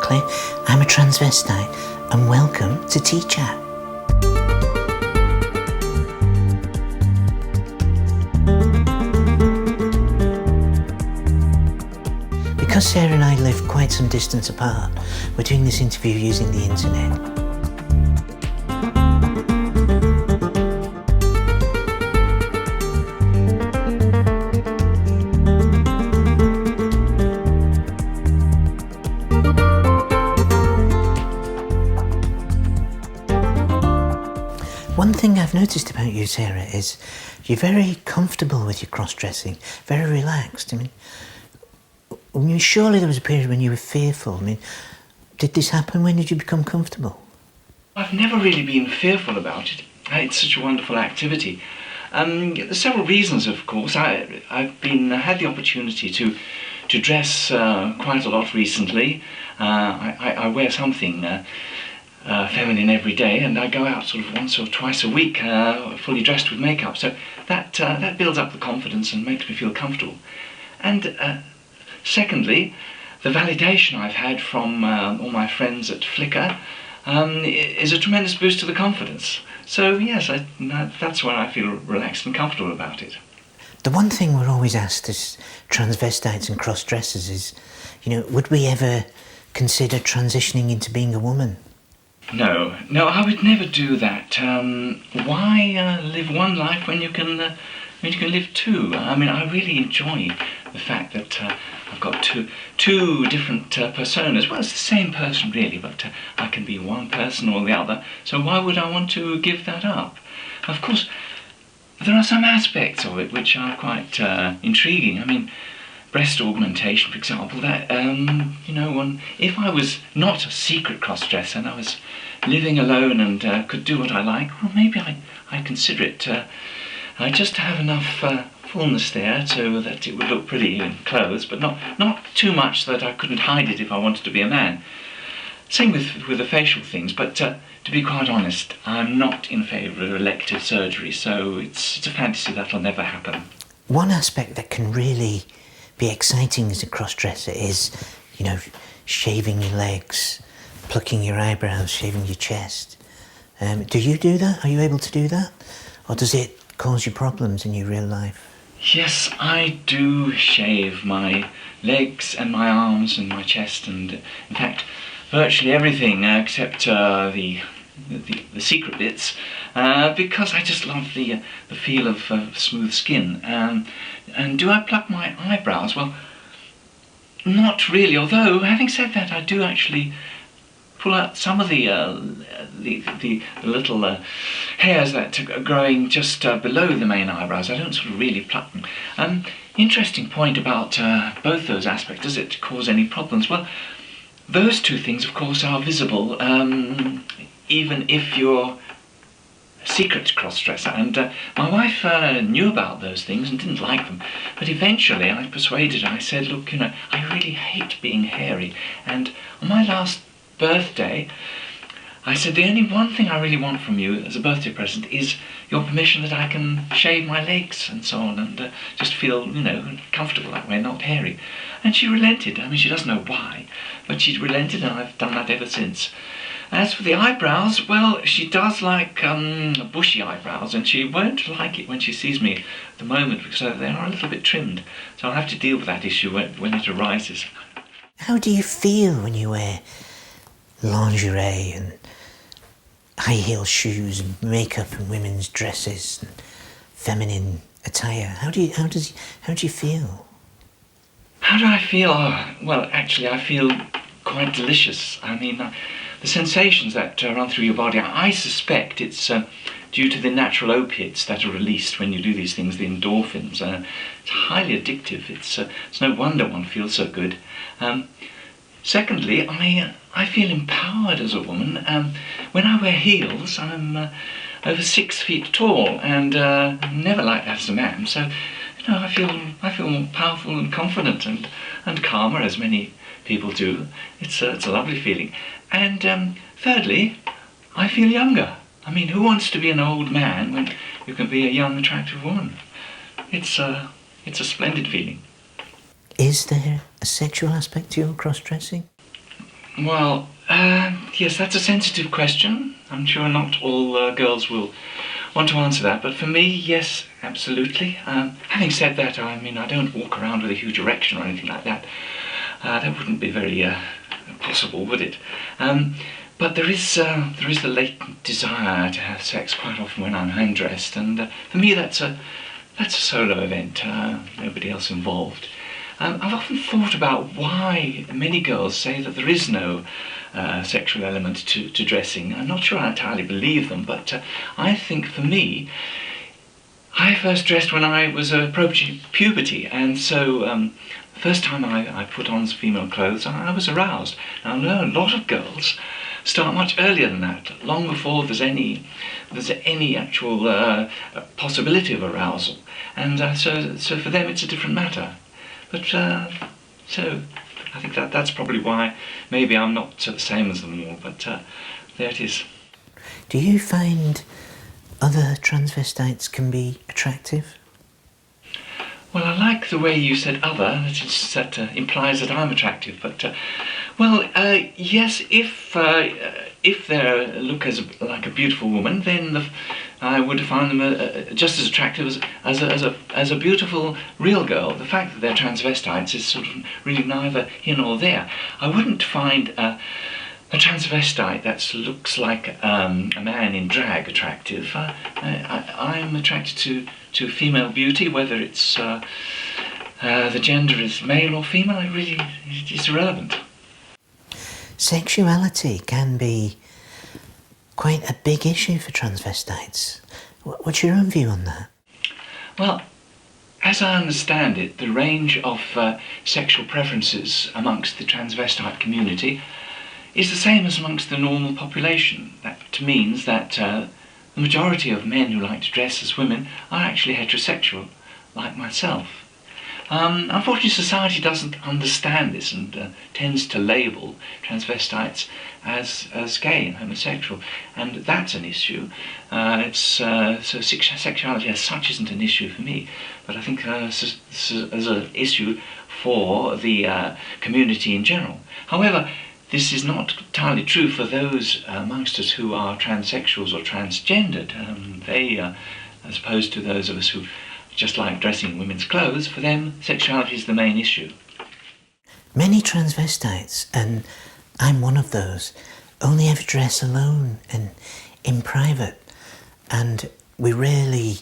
exactly. I'm a transvestite, and welcome to T-Chat. Because Sarah and I live quite some distance apart, we're doing this interview using the internet. One thing I've noticed about you, Sarah, is you're very comfortable with your cross-dressing, very relaxed. I mean, surely there was a period when you were fearful. I mean, did this happen? When did you become comfortable? I've never really been fearful about it. It's such a wonderful activity. There's several reasons, of course. I've had the opportunity to dress quite a lot recently. I wear something feminine every day, and I go out sort of once or twice a week fully dressed with makeup, so that builds up the confidence and makes me feel comfortable. And secondly, the validation I've had from all my friends at Flickr is a tremendous boost to the confidence. So yes, that's why I feel relaxed and comfortable about it. The one thing we're always asked as transvestites and cross-dressers is, would we ever consider transitioning into being a woman? No, I would never do that. Why live one life when you can live two? I mean, I really enjoy the fact that I've got two different personas. Well, it's the same person really, but I can be one person or the other. So why would I want to give that up? Of course, there are some aspects of it which are quite intriguing. I mean, breast augmentation, for example, that, if I was not a secret cross-dresser and I was living alone and could do what I like, well, maybe I'd consider it just to have enough fullness there so that it would look pretty in clothes, but not too much that I couldn't hide it if I wanted to be a man. Same with the facial things, but to be quite honest, I'm not in favour of elective surgery, so it's a fantasy that'll never happen. One aspect that can really be exciting as a cross-dresser is, shaving your legs, plucking your eyebrows, shaving your chest. Do you do that? Are you able to do that? Or does it cause you problems in your real life? Yes, I do shave my legs and my arms and my chest, and in fact virtually everything except the secret bits, because I just love the feel of smooth skin. And do I pluck my eyebrows? Well, not really, although having said that, I do actually pull out some of the little hairs that are growing just below the main eyebrows. I don't sort of really pluck them. Interesting point about both those aspects. Does it cause any problems? Well, those two things, of course, are visible even if you're a secret cross-dresser. And my wife knew about those things and didn't like them. But eventually I persuaded her. I said, look, I really hate being hairy. And on my last birthday, I said, the only one thing I really want from you as a birthday present is your permission that I can shave my legs and so on, and just feel, comfortable that way, not hairy. And she relented. I mean, she doesn't know why, but she relented, and I've done that ever since. As for the eyebrows, well, she does like bushy eyebrows, and she won't like it when she sees me at the moment because they are a little bit trimmed. So I'll have to deal with that issue when it arises. How do you feel when you wear lingerie and high heel shoes and makeup and women's dresses and feminine attire? How do you feel? How do I feel? Well, actually, I feel quite delicious. I mean, the sensations that run through your body, I suspect it's due to the natural opiates that are released when you do these things, the endorphins. It's highly addictive. It's no wonder one feels so good. Secondly, I feel empowered as a woman. When I wear heels, I'm over 6 feet tall, and never like that as a man. So, I feel more powerful and confident and calmer, as many people do. It's a lovely feeling. And thirdly, I feel younger. I mean, who wants to be an old man when you can be a young, attractive woman? It's a splendid feeling. Is there a sexual aspect to your cross-dressing? Well, yes, that's a sensitive question. I'm sure not all girls will want to answer that, but for me, yes, absolutely. Having said that, I mean, I don't walk around with a huge erection or anything like that. That wouldn't be very possible, would it? But there is a latent desire to have sex quite often when I'm undressed, and for me, that's a solo event. Nobody else involved. I've often thought about why many girls say that there is no sexual element to dressing. I'm not sure I entirely believe them, but I think for me, I first dressed when I was approaching puberty, and so the first time I put on female clothes, I was aroused. Now I know a lot of girls start much earlier than that, long before there's any actual possibility of arousal, and so for them it's a different matter. But so I think that's probably why maybe I'm not the same as them all, but there it is. Do you find other transvestites can be attractive? Well, I like the way you said other, that implies that I'm attractive, but yes, if they look like a beautiful woman, then I would find them just as attractive as a beautiful real girl. The fact that they're transvestites is sort of really neither here nor there. I wouldn't find a transvestite that looks like a man in drag attractive. I'm attracted to female beauty, whether it's the gender is male or female. It's irrelevant. Sexuality can be quite a big issue for transvestites. What's your own view on that? Well, as I understand it, the range of sexual preferences amongst the transvestite community is the same as amongst the normal population. That means that the majority of men who like to dress as women are actually heterosexual, like myself. Unfortunately, society doesn't understand this and tends to label transvestites as gay and homosexual, and that's an issue. So sexuality as such isn't an issue for me, but I think as an issue for the community in general. However, this is not entirely true for those amongst us who are transsexuals or transgendered. They, as opposed to those of us who just like dressing in women's clothes, for them sexuality is the main issue. Many transvestites, and I'm one of those, only ever dress alone and in private, and we rarely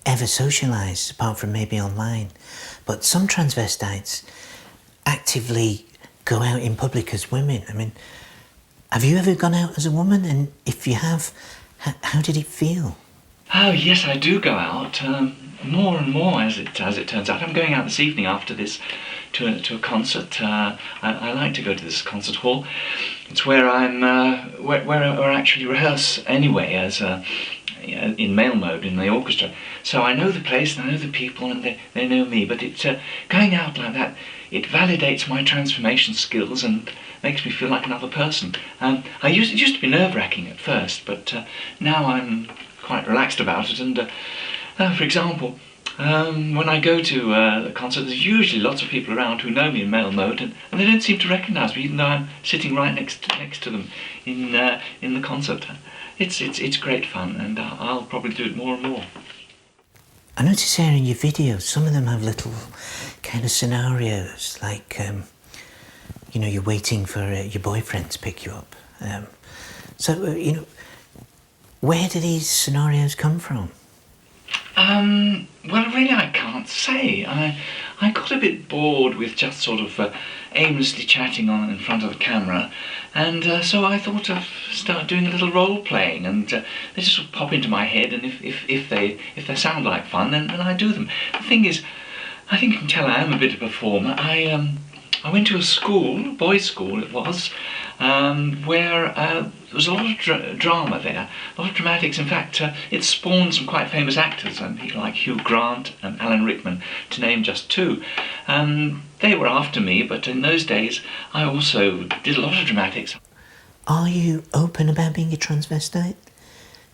ever socialise apart from maybe online. But some transvestites actively go out in public as women. I mean, have you ever gone out as a woman? And if you have, how did it feel? Oh yes, I do go out more and more as it turns out. I'm going out this evening after this to a concert. I like to go to this concert hall. It's where where I actually rehearse anyway as in male mode in the orchestra. So I know the place and I know the people and they know me. But it's going out like that. It validates my transformation skills and makes me feel like another person. It used to be nerve-wracking at first, but now I'm quite relaxed about it. And for example, when I go to a concert, there's usually lots of people around who know me in male mode, and they don't seem to recognise me, even though I'm sitting right next to them in the concert. It's great fun, and I'll probably do it more and more. I notice here in your videos, some of them have little kind of scenarios, like you're waiting for your boyfriend to pick you up. Where do these scenarios come from? Well, really, I can't say. I got a bit bored with just sort of aimlessly chatting on in front of the camera, and so I thought of start doing a little role playing, and they just sort of pop into my head, and if they sound like fun, then I do them. The thing is, I think you can tell I am a bit of a performer. I went to a school, boys' school it was, where there was a lot of drama there, a lot of dramatics. In fact, it spawned some quite famous actors, people like Hugh Grant and Alan Rickman, to name just two. They were after me, but in those days I also did a lot of dramatics. Are you open about being a transvestite?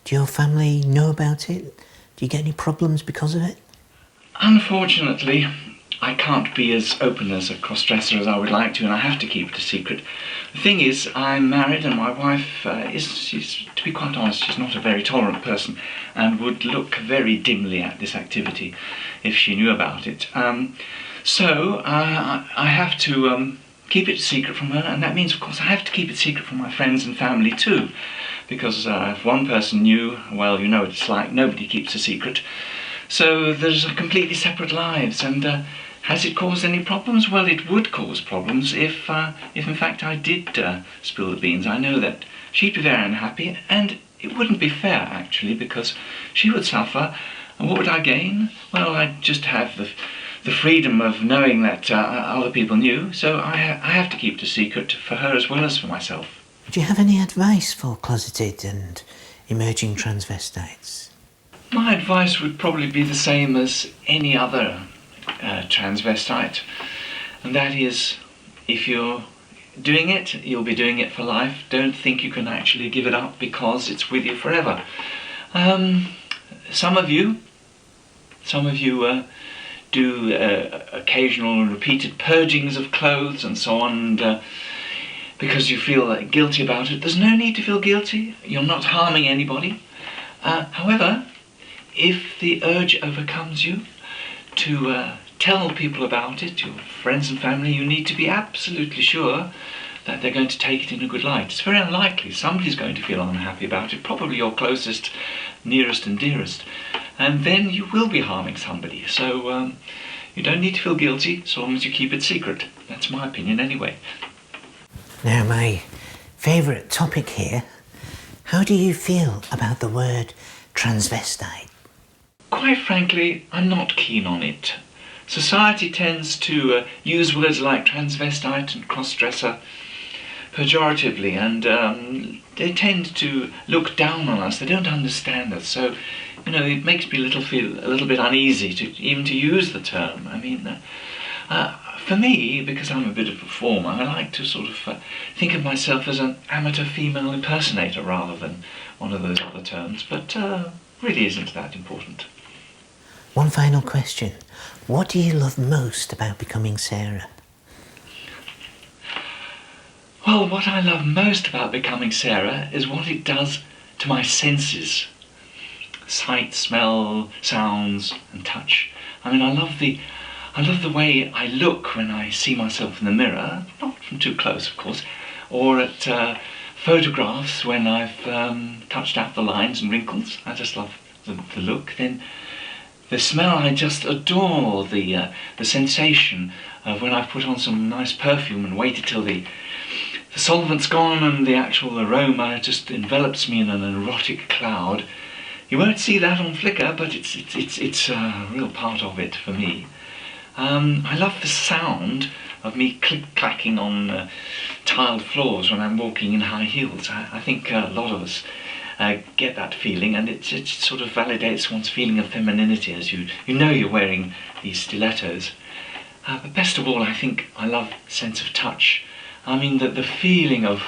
Do your family know about it? Do you get any problems because of it? Unfortunately, I can't be as open as a cross-dresser as I would like to, and I have to keep it a secret. The thing is, I'm married, and my wife she's, to be quite honest, she's not a very tolerant person, and would look very dimly at this activity if she knew about it. So I have to keep it secret from her, and that means, of course, I have to keep it secret from my friends and family too, because if one person knew, well, you know what it's like, nobody keeps a secret. So there's completely separate lives, and has it caused any problems? Well, it would cause problems if in fact I did spill the beans. I know that she'd be very unhappy, and it wouldn't be fair, actually, because she would suffer, and what would I gain? Well, I'd just have the freedom of knowing that other people knew, so I have to keep it a secret for her as well as for myself. Do you have any advice for closeted and emerging transvestites? My advice would probably be the same as any other transvestite, and that is, if you're doing it, you'll be doing it for life. Don't think you can actually give it up because it's with you forever. Some of you do occasional and repeated purgings of clothes and so on, and because you feel guilty about it. There's no need to feel guilty. You're not harming anybody. However, if the urge overcomes you to tell people about it, your friends and family, you need to be absolutely sure that they're going to take it in a good light. It's very unlikely. Somebody's going to feel unhappy about it, probably your closest, nearest and dearest. And then you will be harming somebody. So you don't need to feel guilty so long as you keep it secret. That's my opinion anyway. Now, my favourite topic here, how do you feel about the word transvestite? Quite frankly, I'm not keen on it. Society tends to use words like transvestite and crossdresser pejoratively, and they tend to look down on us. They don't understand us, so it makes me feel a little bit uneasy to use the term. I mean, for me, because I'm a bit of a performer, I like to sort of think of myself as an amateur female impersonator rather than one of those other terms, but really isn't that important. One final question. What do you love most about becoming Sarah? Well, what I love most about becoming Sarah is what it does to my senses. Sight, smell, sounds and touch. I mean, I love the way I look when I see myself in the mirror, not from too close, of course, or at photographs when I've touched out the lines and wrinkles. I just love the look. Then the smell, I just adore the sensation of when I've put on some nice perfume and waited till the solvent's gone and the actual aroma just envelops me in an erotic cloud. You won't see that on Flickr, but it's a real part of it for me. I love the sound of me click-clacking on tiled floors when I'm walking in high heels. I think a lot of us get that feeling, and it sort of validates one's feeling of femininity as you know you're wearing these stilettos. But best of all, I think I love the sense of touch. I mean, the feeling of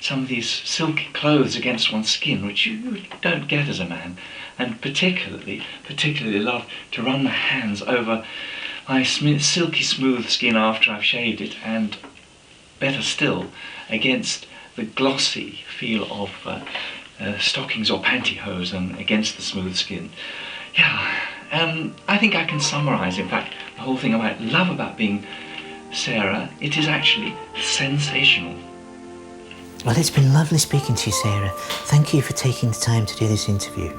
some of these silky clothes against one's skin, which you don't get as a man, and particularly love to run my hands over my silky smooth skin after I've shaved it, and better still, against the glossy feel of stockings or pantyhose and against the smooth skin. Yeah, I think I can summarise, in fact, the whole thing I love about being Sarah. It is actually sensational. Well, it's been lovely speaking to you, Sarah. Thank you for taking the time to do this interview.